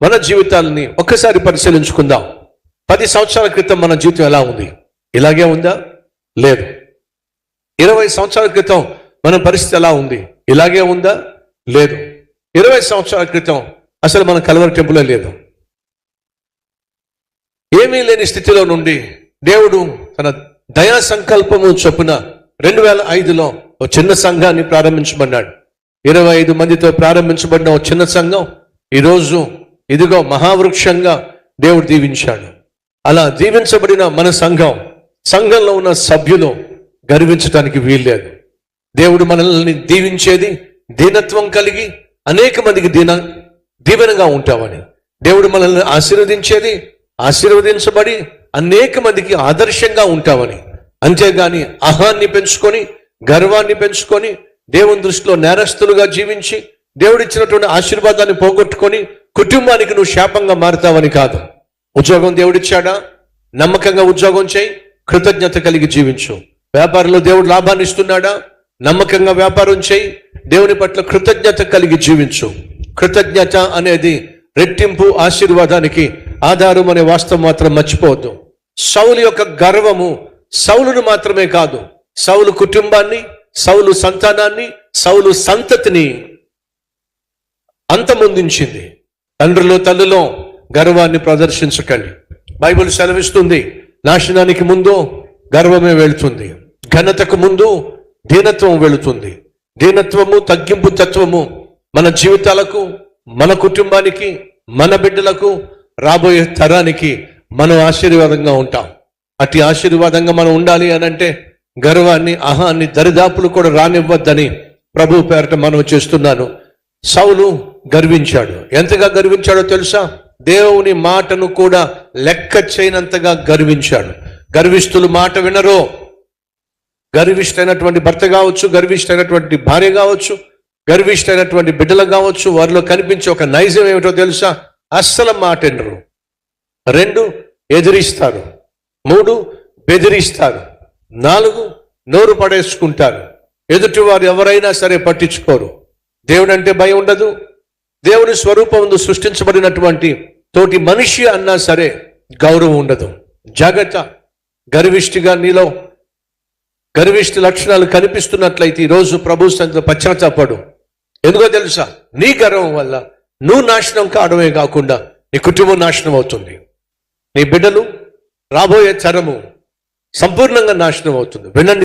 మన జీవితాలని ఒక్కసారి పరిశీలించుకుందాం. 10 సంవత్సరాల క్రితం మన జీవితం ఎలా ఉంది? ఇలాగే ఉందా? లేదు. 20 సంవత్సరాల క్రితం మన పరిస్థితి ఎలా ఉంది? ఇలాగే ఉందా? లేదు. 20 సంవత్సరాల క్రితం అసలు మన కల్వరి టెంపులే లేదు. ఏమీ లేని స్థితిలో నుండి దేవుడు తన దయా సంకల్పము చొప్పున 2005లో ఒక చిన్న సంఘాన్ని ప్రారంభించబడ్డాడు. 25 మందితో ప్రారంభించబడిన ఒక చిన్న సంఘం ఈరోజు ఇదిగో మహావృక్షంగా దేవుడు దీవించాడు. అలా దీవించబడిన మన సంఘంలో ఉన్న సభ్యులు గర్వించడానికి వీల్లేదు. దేవుడు మనల్ని దీవించేది దీనత్వం కలిగి అనేక మందికి దీవెనగా ఉంటామని. దేవుడు మనల్ని ఆశీర్వదించేది ఆశీర్వదించబడి అనేక మందికి ఆదర్శంగా ఉంటామని. అంతేగాని అహాన్ని పెంచుకొని గర్వాన్ని పెంచుకొని దేవుని దృష్టిలో నేరస్తులుగా జీవించి దేవుడిచ్చినటువంటి ఆశీర్వాదాన్ని పోగొట్టుకొని కుటుంబానికి నువ్వు శాపంగా మారుతావని కాదు. ఉద్యోగం దేవుడిచ్చాడా? నమ్మకంగా ఉద్యోగం చేయి, కృతజ్ఞత కలిగి జీవించు. వ్యాపారంలో దేవుడు లాభాన్ని ఇస్తున్నాడా? నమ్మకంగా వ్యాపారం చేయి, దేవుని పట్ల కృతజ్ఞత కలిగి జీవించు. కృతజ్ఞత అనేది రెట్టింపు ఆశీర్వాదానికి ఆధారం అనే వాస్తవం మాత్రం మర్చిపోవద్దు. సౌలు యొక్క గర్వము సౌలును మాత్రమే కాదు, సౌలు కుటుంబాన్ని, సౌలు సంతానాన్ని, సౌలు సంతతిని అంతమొందించింది. తండ్రిలో తల్లిలో గర్వాన్ని ప్రదర్శించకండి. బైబిల్ సెలవిస్తుంది, నాశనానికి ముందు గర్వమే వెళుతుంది, ఘనతకు ముందు దీనత్వం వెళుతుంది. దీనత్వము, తగ్గింపు తత్వము మన జీవితాలకు, మన కుటుంబానికి, మన బిడ్డలకు, రాబోయే తరానికి మనం ఆశీర్వాదంగా ఉంటాం. అట్టి ఆశీర్వాదంగా మనం ఉండాలి అని అంటే గర్వాన్ని, అహాన్ని దరిదాపులు కూడా రానివ్వద్దని ప్రభు పేరట మనం చేస్తున్నాను. సౌలు గర్వించాడు. ఎంతగా గర్వించాడో తెలుసా? దేవుని మాటను కూడా లెక్క చేయనంతగా గర్వించాడు. గర్విష్ఠులు మాట వినరో. గర్విష్ఠైనటువంటి భర్త కావచ్చు, గర్విష్ఠైనటువంటి భార్య కావచ్చు, గర్విష్ఠైనటువంటి బిడ్డలు కావచ్చు, వారిలో కనిపించే ఒక నైజం ఏమిటో తెలుసా? అస్సలు మాట వినరు. 2 ఎదిరిస్తారు, 3 బెదిరిస్తారు, 4 నోరు పడేసుకుంటారు. ఎదుటి వారు ఎవరైనా సరే పట్టించుకోరు. దేవుడు అంటే భయం ఉండదు. దేవుని స్వరూపం సృష్టించబడినటువంటి తోటి మనిషి అన్నా సరే గౌరవం ఉండదు. జాగ్రత్త. గర్విష్ఠిగా నీలో గర్విష్ఠి లక్షణాలు కనిపిస్తున్నట్లయితే ఈరోజు ప్రభు సన్నిధిలో పశ్చాత్తాపడు. ఎందుకో తెలుసా? నీ గర్వం వల్ల నువ్వు నాశనం కావడమే కాకుండా నీ కుటుంబం నాశనం అవుతుంది. నీ బిడ్డలు, రాబోయే తరము సంపూర్ణంగా నాశనం అవుతుంది. వినండి.